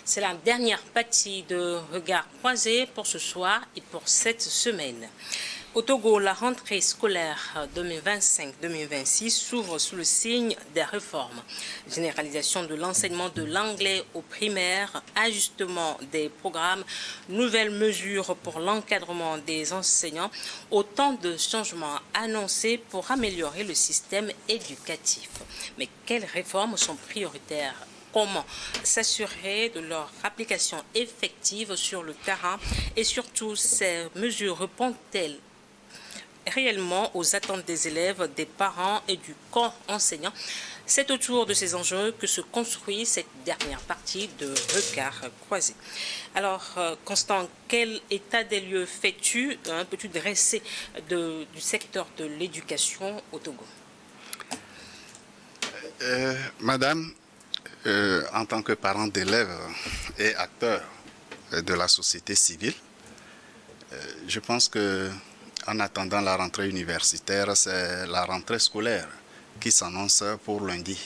C'est la dernière partie de Regard croisé pour ce soir et pour cette semaine. Au Togo, la rentrée scolaire 2025-2026 s'ouvre sous le signe des réformes. Généralisation de l'enseignement de l'anglais au primaire, ajustement des programmes, nouvelles mesures pour l'encadrement des enseignants, autant de changements annoncés pour améliorer le système éducatif. Mais quelles réformes sont prioritaires ? Comment s'assurer de leur application effective sur le terrain et surtout ces mesures répondent-elles réellement aux attentes des élèves, des parents et du corps enseignant? C'est autour de ces enjeux que se construit cette dernière partie de Regard croisé. Alors, Constant, quel état des lieux fais-tu? Peux-tu dresser du secteur de l'éducation au Togo? Madame, en tant que parent d'élèves et acteur de la société civile, je pense que en attendant la rentrée universitaire, c'est la rentrée scolaire qui s'annonce pour lundi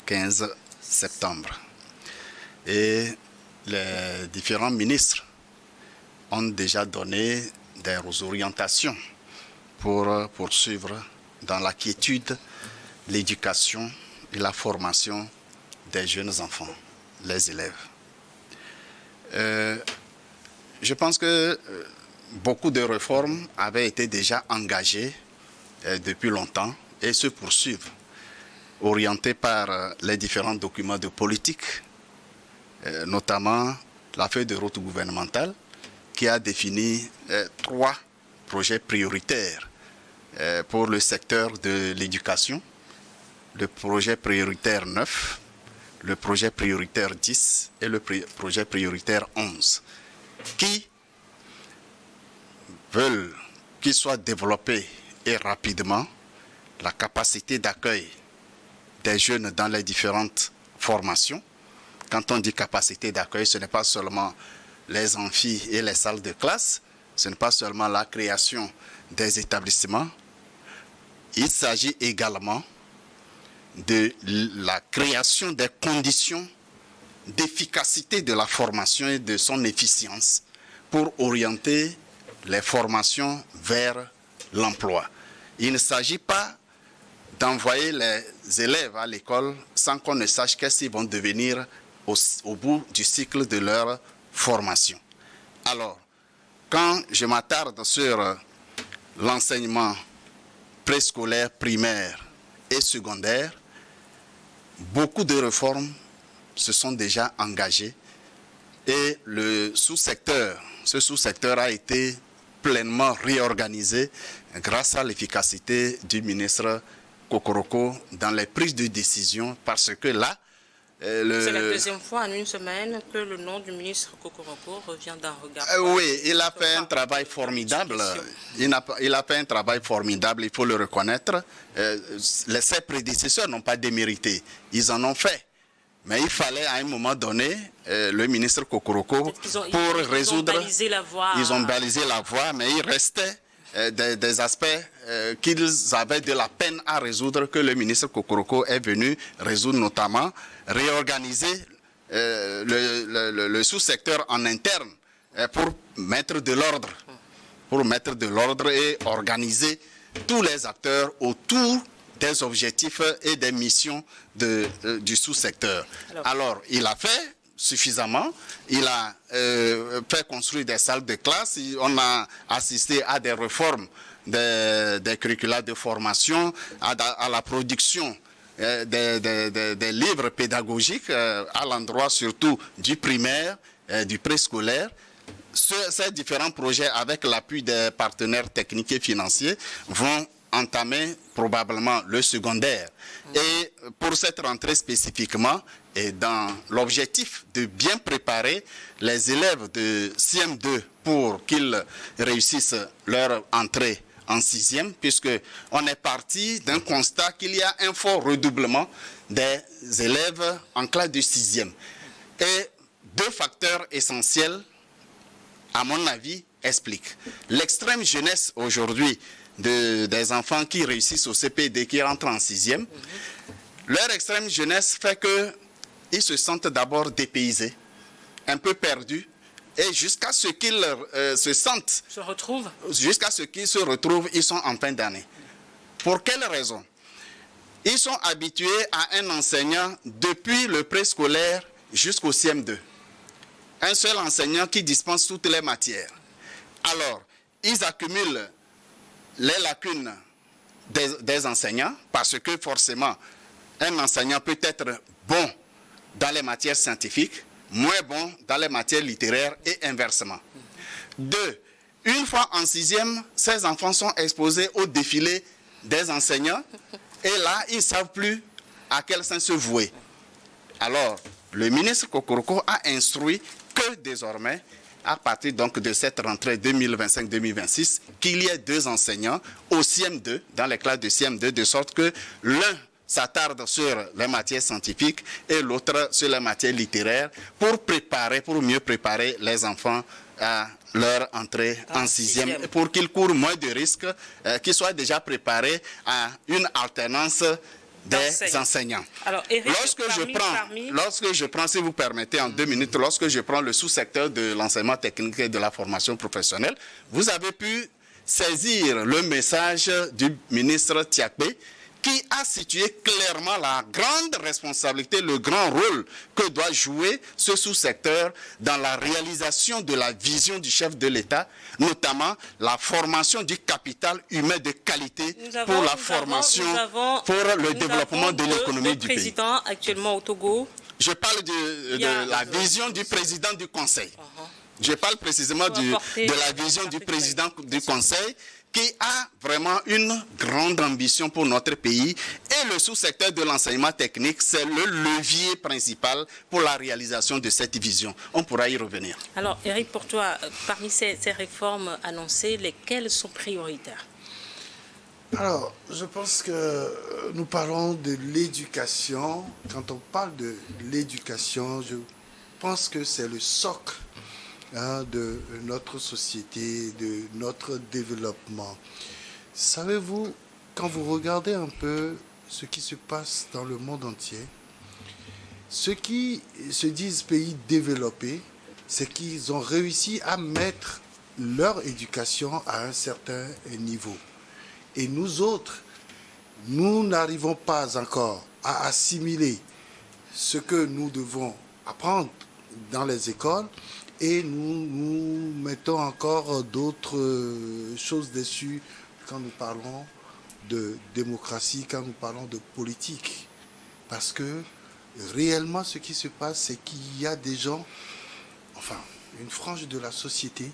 15 septembre. Et les différents ministres ont déjà donné des orientations pour poursuivre dans la quiétude l'éducation et la formation des jeunes enfants, les élèves. Je pense que beaucoup de réformes avaient été déjà engagées depuis longtemps et se poursuivent, orientées par les différents documents de politique, notamment la feuille de route gouvernementale qui a défini 3 projets prioritaires pour le secteur de l'éducation, le projet prioritaire 9, le projet prioritaire 10 et le projet prioritaire 11, qui veulent qu'il soit développé et rapidement la capacité d'accueil des jeunes dans les différentes formations. Quand on dit capacité d'accueil, ce n'est pas seulement les amphis et les salles de classe, ce n'est pas seulement la création des établissements, il s'agit également de la création des conditions d'efficacité de la formation et de son efficience pour orienter les formations vers l'emploi. Il ne s'agit pas d'envoyer les élèves à l'école sans qu'on ne sache qu'est-ce qu'ils vont devenir au bout du cycle de leur formation. Alors, quand je m'attarde sur l'enseignement préscolaire, primaire et secondaire, beaucoup de réformes se sont déjà engagées et ce sous-secteur a été pleinement réorganisé grâce à l'efficacité du ministre Kokoroko dans les prises de décision, parce que là, C'est la deuxième fois en une semaine que le nom du ministre Kokoroko revient dans Regard. Oui, il a fait un travail formidable. Il a fait un travail formidable, il faut le reconnaître. Ses prédécesseurs n'ont pas démérité. Ils en ont fait. Mais il fallait à un moment donné, le ministre Kokoroko, pour résoudre... Ils ont balisé la voie, mais il restait des aspects qu'ils avaient de la peine à résoudre, que le ministre Kokoroko est venu résoudre, notamment réorganiser le sous-secteur en interne pour mettre de l'ordre et organiser tous les acteurs autour des objectifs et des missions du sous-secteur. Alors, il a fait suffisamment, il a fait construire des salles de classe, on a assisté à des réformes des curricula de formation, à la production des livres pédagogiques à l'endroit surtout du primaire, du préscolaire. Ces différents projets, avec l'appui des partenaires techniques et financiers, vont entamer probablement le secondaire. Et pour cette rentrée spécifiquement, et dans l'objectif de bien préparer les élèves de CM2 pour qu'ils réussissent leur entrée en 6e, puisqu'on est parti d'un constat qu'il y a un fort redoublement des élèves en classe de 6e. Et 2 facteurs essentiels, à mon avis, expliquent. L'extrême jeunesse aujourd'hui des enfants qui réussissent au CPD, qui rentrent en 6e, leur extrême jeunesse fait qu'ils se sentent d'abord dépaysés, un peu perdus, et jusqu'à ce qu'ils se sentent, jusqu'à ce qu'ils se retrouvent, ils sont en fin d'année. Pour quelle raison? Ils sont habitués à un enseignant depuis le préscolaire jusqu'au CM2. Un seul enseignant qui dispense toutes les matières. Alors, ils accumulent les lacunes des enseignants parce que forcément, un enseignant peut être bon dans les matières scientifiques, moins bon dans les matières littéraires et inversement. 2. Une fois en 6e, ces enfants sont exposés au défilé des enseignants et là, ils ne savent plus à quel sens se vouer. Alors, le ministre Kokoroko a instruit que désormais, à partir donc de cette rentrée 2025-2026, qu'il y ait 2 enseignants au CM2, dans les classes de CM2, de sorte que l'un s'attarde sur les matières scientifiques et l'autre sur les matières littéraires pour mieux préparer les enfants à leur entrée en 6e, pour qu'ils courent moins de risques, qu'ils soient déjà préparés à une alternance des enseignants. Alors, Eric, lorsque je prends, si vous permettez, en 2 minutes, lorsque je prends le sous-secteur de l'enseignement technique et de la formation professionnelle, vous avez pu saisir le message du ministre Tiakbe, qui a situé clairement la grande responsabilité, le grand rôle que doit jouer ce sous-secteur dans la réalisation de la vision du chef de l'État, notamment la formation du capital humain de qualité pour la formation, pour le développement de l'économie du pays. Le président actuellement au Togo. Je parle de la vision du président du Conseil. Je parle précisément de la vision du président du Conseil, qui a vraiment une grande ambition pour notre pays. Et le sous-secteur de l'enseignement technique, c'est le levier principal pour la réalisation de cette vision. On pourra y revenir. Alors, Eric, pour toi, parmi ces réformes annoncées, lesquelles sont prioritaires? Alors, je pense que nous parlons de l'éducation. Quand on parle de l'éducation, je pense que c'est le socle de notre société, de notre développement. Savez-vous, quand vous regardez un peu ce qui se passe dans le monde entier, ceux qui se disent pays développés, c'est qu'ils ont réussi à mettre leur éducation à un certain niveau. Et nous autres, nous n'arrivons pas encore à assimiler ce que nous devons apprendre dans les écoles, et nous mettons encore d'autres choses dessus quand nous parlons de démocratie, quand nous parlons de politique. Parce que réellement, ce qui se passe, c'est qu'il y a des gens, enfin, une frange de la société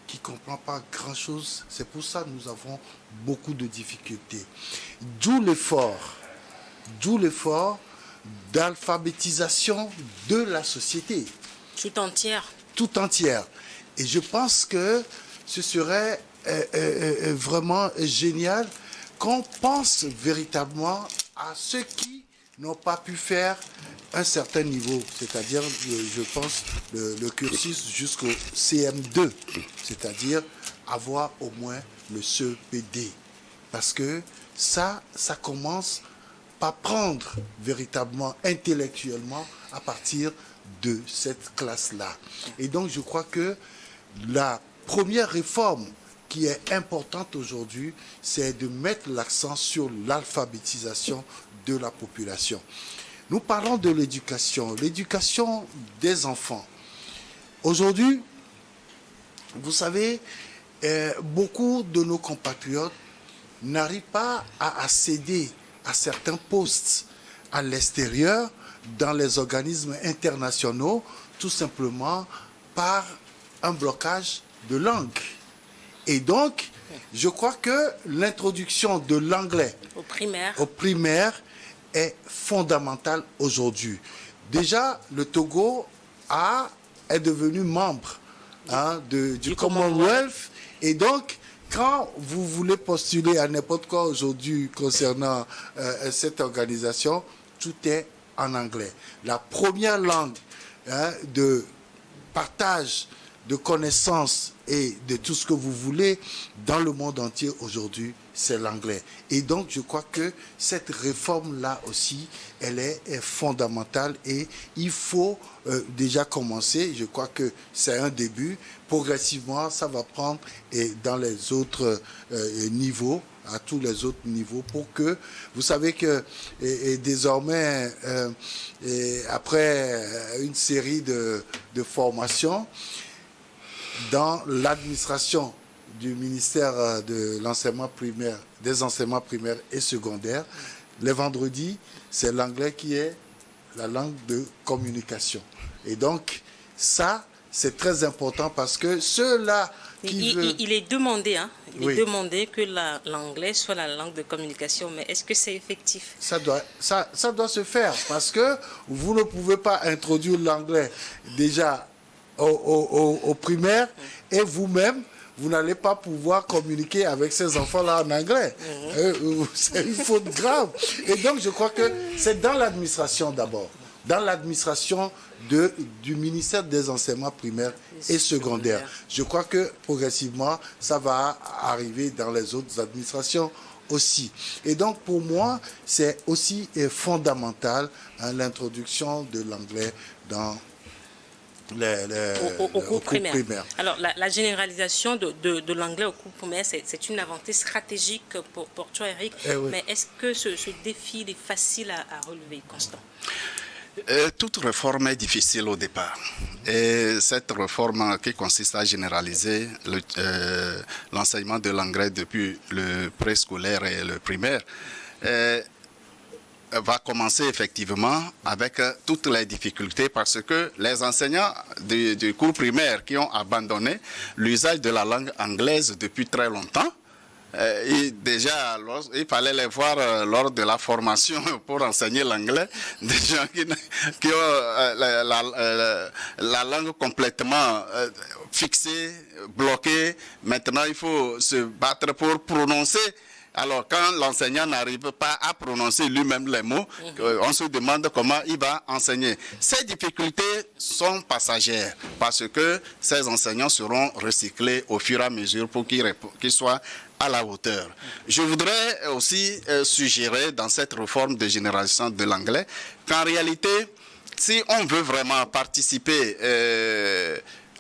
qui ne comprend pas grand-chose. C'est pour ça que nous avons beaucoup de difficultés. D'où l'effort d'alphabétisation de la société. Tout entière. Tout entière. Et je pense que ce serait vraiment génial qu'on pense véritablement à ceux qui n'ont pas pu faire un certain niveau, c'est-à-dire, je pense, le cursus jusqu'au CM2, c'est-à-dire avoir au moins le CEPD. Parce que ça commence par prendre véritablement, intellectuellement, à partir de cette classe-là. Et donc, je crois que la première réforme qui est importante aujourd'hui, c'est de mettre l'accent sur l'alphabétisation de la population. Nous parlons de l'éducation des enfants. Aujourd'hui, vous savez, beaucoup de nos compatriotes n'arrivent pas à accéder à certains postes à l'extérieur, dans les organismes internationaux, tout simplement par un blocage de langue. Et donc, je crois que l'introduction de l'anglais au primaire est fondamentale aujourd'hui. Déjà, le Togo est devenu membre du Commonwealth. Et donc, quand vous voulez postuler à n'importe quoi aujourd'hui concernant cette organisation, tout est en anglais. La première langue de partage de connaissances et de tout ce que vous voulez dans le monde entier aujourd'hui, c'est l'anglais. Et donc, je crois que cette réforme-là aussi, elle est fondamentale et il faut déjà commencer. Je crois que c'est un début. Progressivement, ça va prendre et dans les autres niveaux, à tous les autres niveaux, pour que, vous savez que désormais, après une série de formations, dans l'administration du ministère de l'enseignement primaire, des enseignements primaires et secondaires, les vendredis, c'est l'anglais qui est la langue de communication. Et donc, ça, c'est très important parce que ceux-là qui veulent... Il est demandé, il Oui. est demandé que l'anglais soit la langue de communication, mais est-ce que c'est effectif? Ça doit se faire parce que vous ne pouvez pas introduire l'anglais déjà au primaire et vous-même, vous n'allez pas pouvoir communiquer avec ces enfants-là en anglais. C'est une faute grave. Et donc, je crois que c'est dans l'administration d'abord, dans l'administration du ministère des enseignements primaires et secondaires. Je crois que progressivement, ça va arriver dans les autres administrations aussi. Et donc, pour moi, c'est aussi fondamental l'introduction de l'anglais dans au cours primaire. primaire. Alors, la généralisation de l'anglais au cours primaire, c'est une avancée stratégique pour toi, Eric. Oui. Mais est-ce que ce défi est facile à relever, Constant? Toute réforme est difficile au départ. Et cette réforme qui consiste à généraliser l'enseignement de l'anglais depuis le préscolaire et le primaire va commencer effectivement avec toutes les difficultés parce que les enseignants du cours primaire qui ont abandonné l'usage de la langue anglaise depuis très longtemps, et déjà, il fallait les voir lors de la formation pour enseigner l'anglais, des gens qui ont la langue complètement fixée, bloquée. Maintenant, il faut se battre pour prononcer. Alors, quand l'enseignant n'arrive pas à prononcer lui-même les mots, on se demande comment il va enseigner. Ces difficultés sont passagères parce que ces enseignants seront recyclés au fur et à mesure pour qu'ils soient à la hauteur. Je voudrais aussi suggérer dans cette réforme de généralisation de l'anglais qu'en réalité, si on veut vraiment participer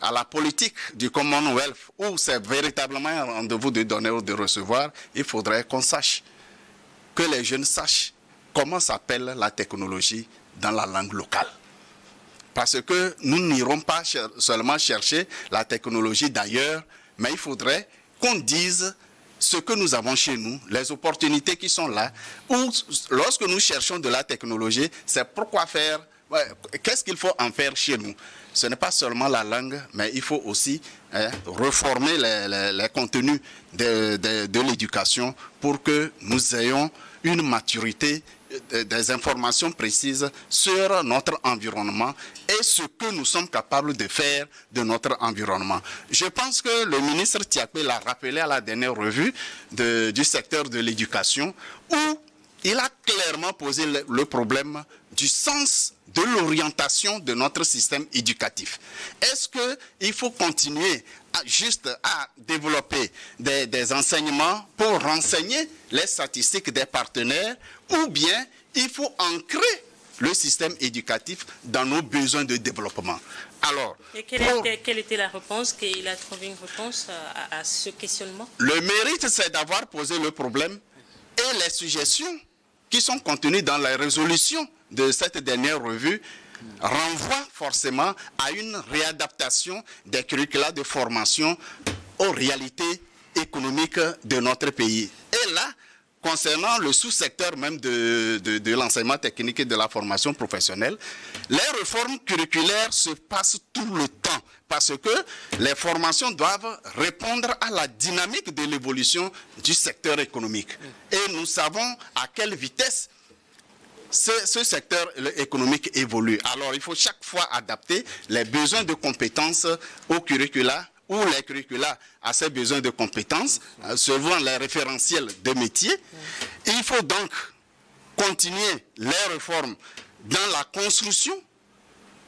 à la politique du Commonwealth, où c'est véritablement un rendez-vous de donner ou de recevoir, il faudrait qu'on sache, que les jeunes sachent comment s'appelle la technologie dans la langue locale. Parce que nous n'irons pas seulement chercher la technologie d'ailleurs, mais il faudrait qu'on dise ce que nous avons chez nous, les opportunités qui sont là, ou lorsque nous cherchons de la technologie, c'est pourquoi faire, qu'est-ce qu'il faut en faire chez nous. Ce n'est pas seulement la langue, mais il faut aussi reformer les contenus de l'éducation pour que nous ayons une maturité, des informations précises sur notre environnement et ce que nous sommes capables de faire de notre environnement. Je pense que le ministre Tiakpe l'a rappelé à la dernière revue du secteur de l'éducation où il a clairement posé le problème du sens de l'orientation de notre système éducatif. Est-ce qu'il faut continuer à développer des enseignements pour renseigner les statistiques des partenaires ou bien il faut ancrer le système éducatif dans nos besoins de développement? Alors, et quelle était la réponse? Il a trouvé une réponse à ce questionnement? Le mérite, c'est d'avoir posé le problème et les suggestions qui sont contenues dans la résolution de cette dernière revue renvoient forcément à une réadaptation des curricula de formation aux réalités économiques de notre pays. Et là, concernant le sous-secteur même de l'enseignement technique et de la formation professionnelle, les réformes curriculaires se passent tout le temps parce que les formations doivent répondre à la dynamique de l'évolution du secteur économique. Et nous savons à quelle vitesse ce secteur économique évolue. Alors, il faut chaque fois adapter les besoins de compétences au curricula ou les curricula à ces besoins de compétences, selon les référentiels de métier. Il faut donc continuer les réformes dans la construction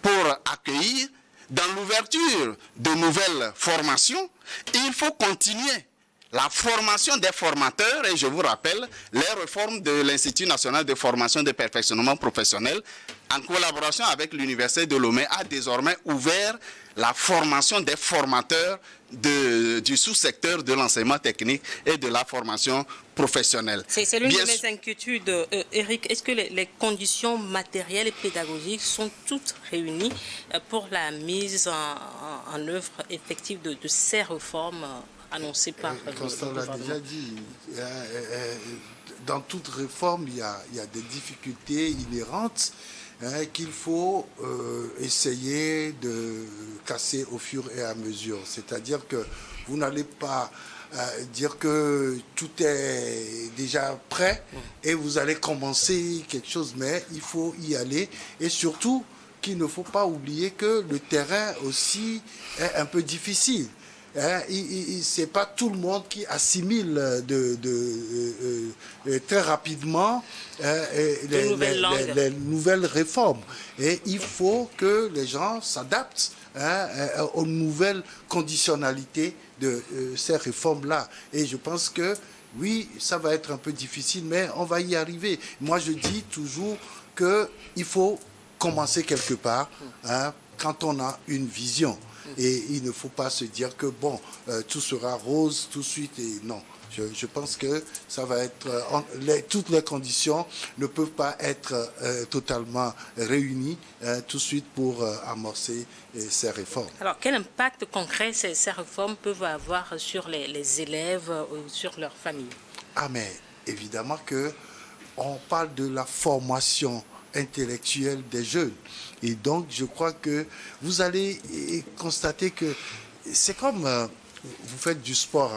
pour accueillir dans l'ouverture de nouvelles formations, il faut continuer la formation des formateurs, et je vous rappelle, les réformes de l'Institut national de formation et de perfectionnement professionnel, en collaboration avec l'Université de Lomé, a désormais ouvert la formation des formateurs du sous-secteur de l'enseignement technique et de la formation professionnelle. C'est l'une de mes inquiétudes, Eric. Est-ce que les conditions matérielles et pédagogiques sont toutes réunies pour la mise en œuvre effective de ces réformes annoncées par Constant l'a déjà dit, dans toute réforme, il y a des difficultés inhérentes qu'il faut essayer de casser au fur et à mesure. C'est-à-dire que vous n'allez pas dire que tout est déjà prêt et vous allez commencer quelque chose, mais il faut y aller. Et surtout, qu'il ne faut pas oublier que le terrain aussi est un peu difficile. C'est pas tout le monde qui assimile très rapidement les nouvelles réformes. Et il faut que les gens s'adaptent aux nouvelles conditionnalités de ces réformes-là. Et je pense que, oui, ça va être un peu difficile, mais on va y arriver. Moi, je dis toujours qu'il faut commencer quelque part quand on a une vision. Et il ne faut pas se dire que, bon, tout sera rose tout de suite. Et non, je pense que ça va être... toutes les conditions ne peuvent pas être totalement réunies tout de suite pour amorcer ces réformes. Alors, quel impact concret ces réformes peuvent avoir sur les élèves ou sur leurs familles? Ah, mais évidemment qu'on parle de la formation intellectuelle des jeunes. Et donc, je crois que vous allez constater que c'est comme vous faites du sport.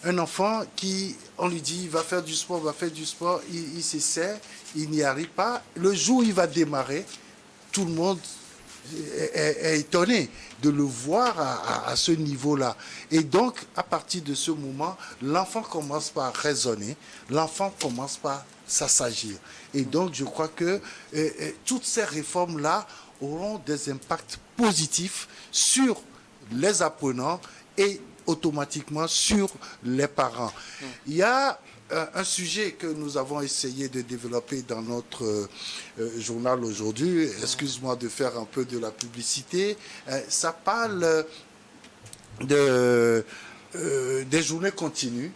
Un enfant on lui dit, va faire du sport, il s'essaie, il n'y arrive pas. Le jour où il va démarrer, tout le monde est étonné de le voir à ce niveau-là. Et donc, à partir de ce moment, l'enfant commence par raisonner, l'enfant commence par s'assagir. Et donc, je crois que toutes ces réformes-là auront des impacts positifs sur les apprenants et automatiquement sur les parents. Il y a un sujet que nous avons essayé de développer dans notre journal aujourd'hui. Excuse-moi de faire un peu de la publicité. Ça parle des journées continues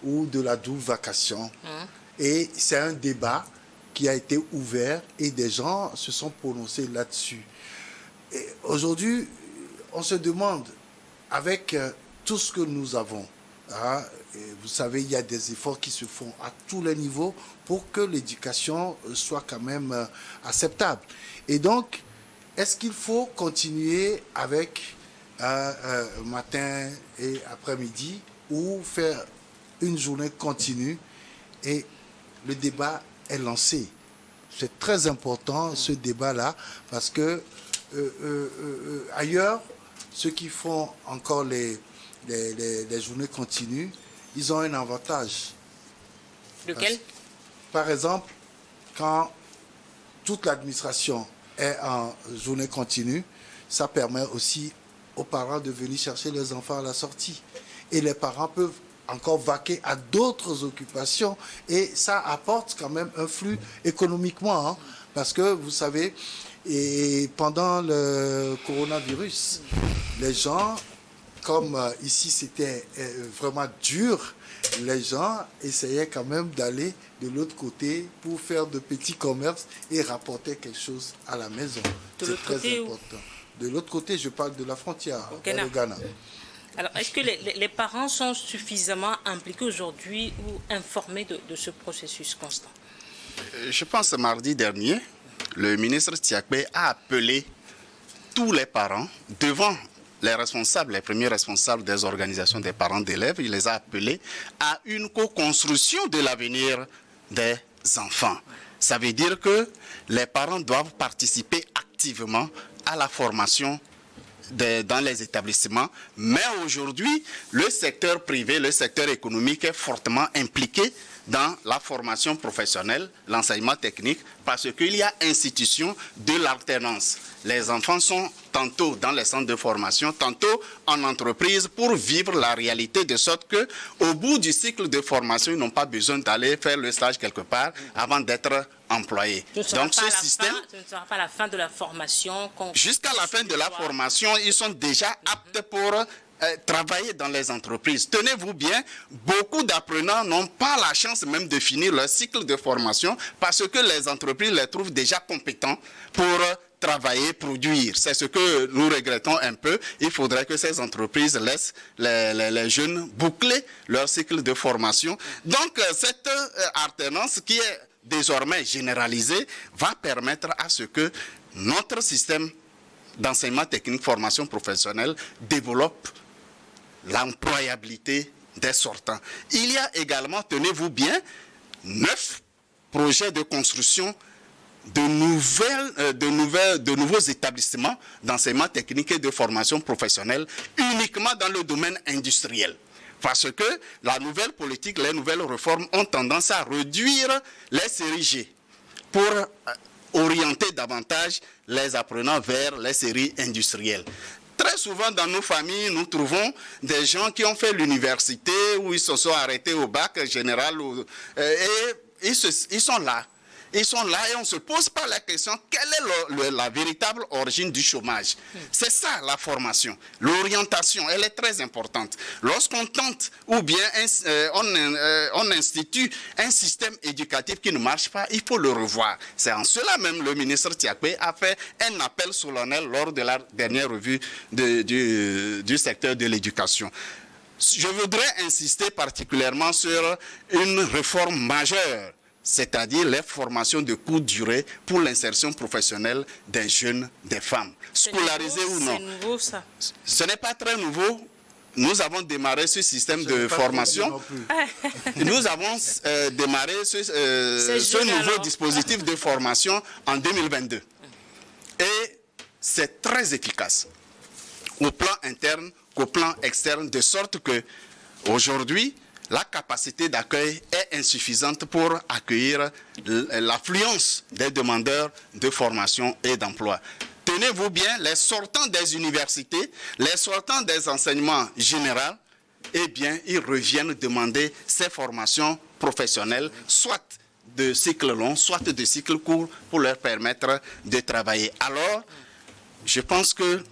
ou de la double vacation. Et c'est un débat qui a été ouvert et des gens se sont prononcés là-dessus. Aujourd'hui, on se demande, avec tout ce que nous avons, vous savez, il y a des efforts qui se font à tous les niveaux pour que l'éducation soit quand même acceptable. Et donc, est-ce qu'il faut continuer avec matin et après-midi ou faire une journée continue? Et le débat est lancé. C'est très important ce débat-là parce que ailleurs, ceux qui font encore les journées continues, ils ont un avantage. Lequel? Par exemple, quand toute l'administration est en journée continue, ça permet aussi aux parents de venir chercher les enfants à la sortie. Et les parents peuvent encore vaquer à d'autres occupations et ça apporte quand même un flux économiquement. Parce que, vous savez, et pendant le coronavirus, les gens, comme ici c'était vraiment dur, les gens essayaient quand même d'aller de l'autre côté pour faire de petits commerces et rapporter quelque chose à la maison. C'est très important. De l'autre côté, je parle de la frontière, le Ghana. Alors, est-ce que les parents sont suffisamment impliqués aujourd'hui ou informés de ce processus constant? Je pense mardi dernier, le ministre Tiakbe a appelé tous les parents devant les responsables, les premiers responsables des organisations des parents d'élèves, il les a appelés à une co-construction de l'avenir des enfants. Ça veut dire que les parents doivent participer activement à la formation dans les établissements, mais aujourd'hui, le secteur privé, le secteur économique est fortement impliqué dans la formation professionnelle, l'enseignement technique, parce qu'il y a institution de l'alternance. Les enfants sont tantôt dans les centres de formation, tantôt en entreprise pour vivre la réalité, de sorte qu'au bout du cycle de formation, ils n'ont pas besoin d'aller faire le stage quelque part avant d'être employés. Donc ce système, ce ne sera pas la fin de la formation. Jusqu'à la fin de la formation, ils sont déjà aptes pour travailler dans les entreprises. Tenez-vous bien, beaucoup d'apprenants n'ont pas la chance même de finir leur cycle de formation parce que les entreprises les trouvent déjà compétents pour travailler, produire. C'est ce que nous regrettons un peu. Il faudrait que ces entreprises laissent les jeunes boucler leur cycle de formation. Donc, cette alternance qui est désormais généralisée va permettre à ce que notre système d'enseignement technique, formation professionnelle développe l'employabilité des sortants. Il y a également, tenez-vous bien, 9 projets de construction de nouveaux établissements d'enseignement technique et de formation professionnelle uniquement dans le domaine industriel. Parce que la nouvelle politique, les nouvelles réformes ont tendance à réduire les séries G pour orienter davantage les apprenants vers les séries industrielles. Très souvent dans nos familles, nous trouvons des gens qui ont fait l'université ou ils se sont arrêtés au bac général et ils sont là. Ils sont là et on ne se pose pas la question quelle est la véritable origine du chômage. C'est ça la formation. L'orientation, elle est très importante. Lorsqu'on tente ou bien on institue un système éducatif qui ne marche pas, il faut le revoir. C'est en cela même le ministre Tiakwe a fait un appel solennel lors de la dernière revue du secteur de l'éducation. Je voudrais insister particulièrement sur une réforme majeure, c'est-à-dire les formations de courte durée pour l'insertion professionnelle des jeunes, des femmes, scolarisées ou non. C'est nouveau, ça. Ce n'est pas très nouveau. Nous avons démarré ce système de formation. Nous avons démarré ce nouveau dispositif de formation en 2022. Et c'est très efficace, au plan interne qu'au plan externe, de sorte que aujourd'hui, la capacité d'accueil est insuffisante pour accueillir l'affluence des demandeurs de formation et d'emploi. Tenez-vous bien, les sortants des universités, les sortants des enseignements généraux, eh bien, ils reviennent demander ces formations professionnelles, soit de cycle long, soit de cycle court, pour leur permettre de travailler. Alors, je pense que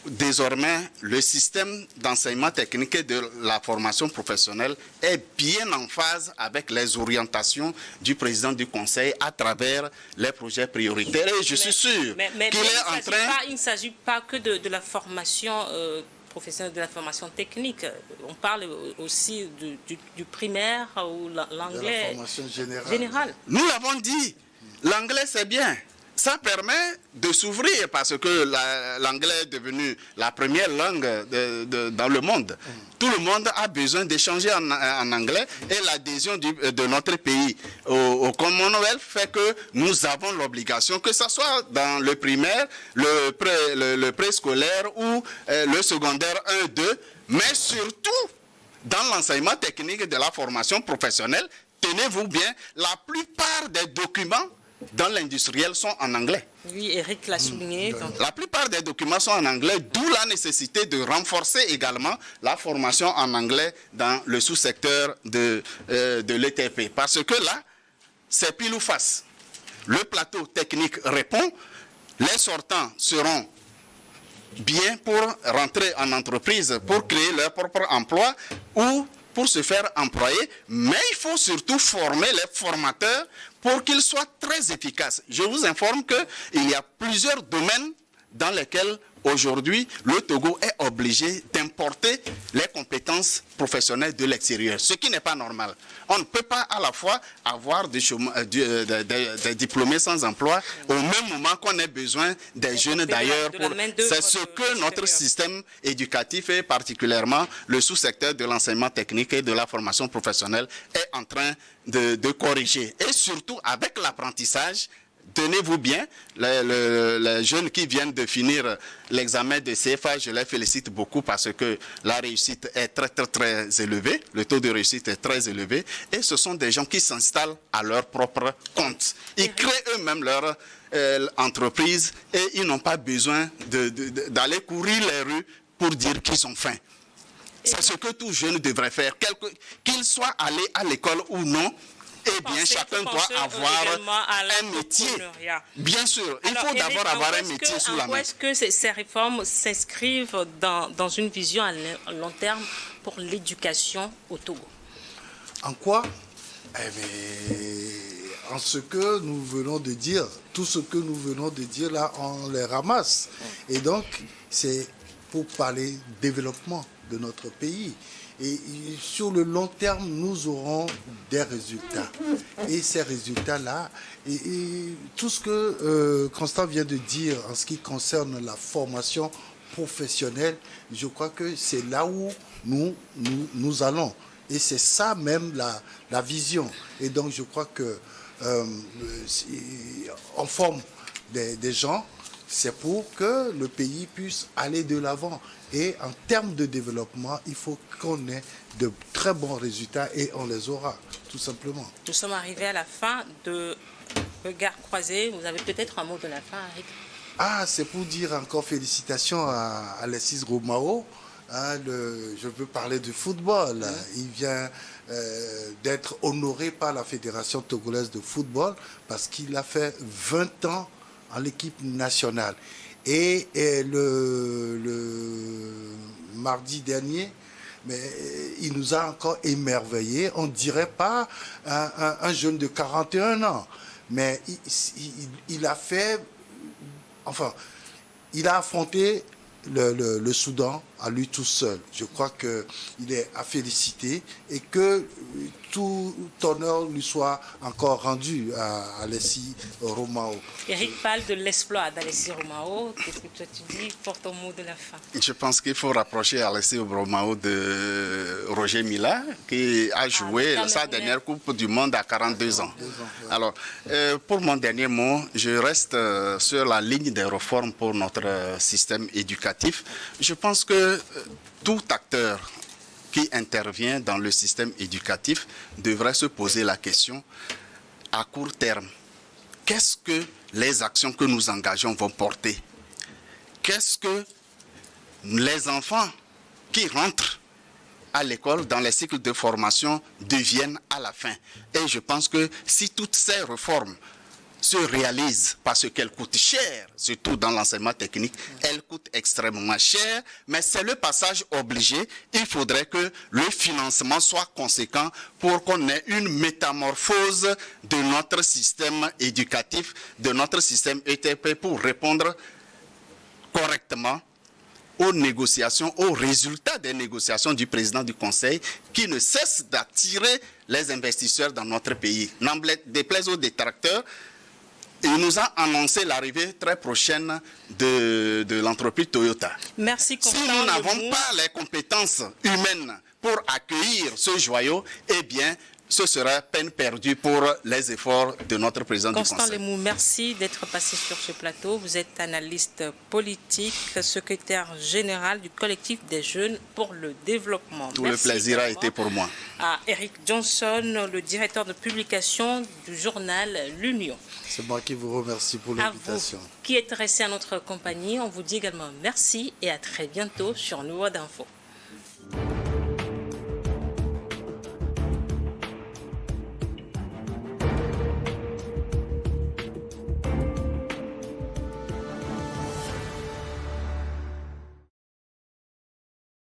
désormais, le système d'enseignement technique et de la formation professionnelle est bien en phase avec les orientations du président du Conseil à travers les projets prioritaires. Et je suis sûr qu'il est en train... Il ne s'agit pas que de la formation professionnelle, de la formation technique. On parle aussi du primaire ou l'anglais. De la formation générale. Nous l'avons dit, l'anglais c'est bien. Ça permet de s'ouvrir parce que l'anglais est devenu la première langue dans le monde. Tout le monde a besoin d'échanger en anglais et l'adhésion de notre pays au Commonwealth fait que nous avons l'obligation, que ce soit dans le primaire, le préscolaire ou le secondaire 1-2, mais surtout dans l'enseignement technique de la formation professionnelle. Tenez-vous bien, la plupart des documents dans l'industriel sont en anglais. Oui, Eric l'a souligné. La plupart des documents sont en anglais, d'où la nécessité de renforcer également la formation en anglais dans le sous-secteur de l'ETP. Parce que là, c'est pile ou face. Le plateau technique répond, les sortants seront bien pour rentrer en entreprise, pour créer leur propre emploi ou pour se faire employer, mais il faut former les formateurs pour qu'ils soient très efficaces. Je vous informe qu'il y a plusieurs domaines dans lesquels aujourd'hui le Togo est obligé d'importer les compétences professionnelles de l'extérieur, ce qui n'est pas normal. On ne peut pas à la fois avoir des diplômés sans emploi au même moment qu'on ait besoin des jeunes d'ailleurs. C'est ce que notre système éducatif et particulièrement le sous-secteur de l'enseignement technique et de la formation professionnelle est en train de corriger. Et surtout avec l'apprentissage, tenez-vous bien, les jeunes qui viennent de finir l'examen de CFA, je les félicite beaucoup parce que la réussite est très, très, très élevée. Le taux de réussite est très élevé. Et ce sont des gens qui s'installent à leur propre compte. Ils créent eux-mêmes leur entreprise et ils n'ont pas besoin d'aller courir les rues pour dire qu'ils ont faim. C'est ce que tout jeune devrait faire, qu'il soit allé à l'école ou non. Eh bien, chacun doit avoir un métier. Bien sûr, il faut d'abord avoir un métier sous la main. Est-ce que ces réformes s'inscrivent dans une vision à long terme pour l'éducation au Togo? En quoi? En ce que nous venons de dire, tout ce que nous venons de dire là, on les ramasse. Et donc, c'est pour parler développement de notre pays. Et sur le long terme, nous aurons des résultats. Et ces résultats-là, et tout ce que Constant vient de dire en ce qui concerne la formation professionnelle, je crois que c'est là où nous allons. Et c'est ça même la vision. Et donc je crois que on forme des gens, c'est pour que le pays puisse aller de l'avant. Et en termes de développement, il faut qu'on ait de très bons résultats et on les aura, tout simplement. Nous sommes arrivés à la fin de Regard Croisé. Vous avez peut-être un mot de la fin, Eric? C'est pour dire encore félicitations à Alexis Romao. Je veux parler du football. Il vient d'être honoré par la Fédération togolaise de football parce qu'il a fait 20 ans en l'équipe nationale. Et le mardi dernier, il nous a encore émerveillés. On ne dirait pas un jeune de 41 ans, mais il a fait, enfin, il a affronté le Soudan à lui tout seul. Je crois qu'il est à féliciter et que tout honneur lui soit encore rendu à Alexis Romao. Eric parle de l'exploit d'Alexis Romao. Qu'est-ce que toi tu dis pour ton mot de la fin? Je pense qu'il faut rapprocher Alexis Romao de Roger Mila, qui a joué sa dernière Coupe du Monde à 42 ans. Alors, pour mon dernier mot, je reste sur la ligne des réformes pour notre système éducatif. Je pense que tout acteur qui intervient dans le système éducatif devrait se poser la question à court terme. Qu'est-ce que les actions que nous engageons vont porter? Qu'est-ce que les enfants qui rentrent à l'école dans les cycles de formation deviennent à la fin? Et je pense que si toutes ces réformes se réalisent, parce qu'elles coûtent cher, surtout dans l'enseignement technique, elles coûtent extrêmement cher, mais c'est le passage obligé. Il faudrait que le financement soit conséquent pour qu'on ait une métamorphose de notre système éducatif, de notre système ETP pour répondre correctement aux négociations, aux résultats des négociations du président du Conseil qui ne cesse d'attirer les investisseurs dans notre pays. N'en déplaise aux détracteurs, il nous a annoncé l'arrivée très prochaine de l'entreprise Toyota. Merci, Constant. Si nous n'avons pas les compétences humaines pour accueillir ce joyau, eh bien, ce sera peine perdue pour les efforts de notre président du Conseil. Constant Lemou, merci d'être passé sur ce plateau. Vous êtes analyste politique, secrétaire général du collectif des jeunes pour le développement. Tout le plaisir a été pour moi. À Eric Johnson, le directeur de publication du journal L'Union. C'est moi qui vous remercie pour l'invitation. Qui êtes resté à notre compagnie, on vous dit également merci et à très bientôt sur Nouveau d'Info.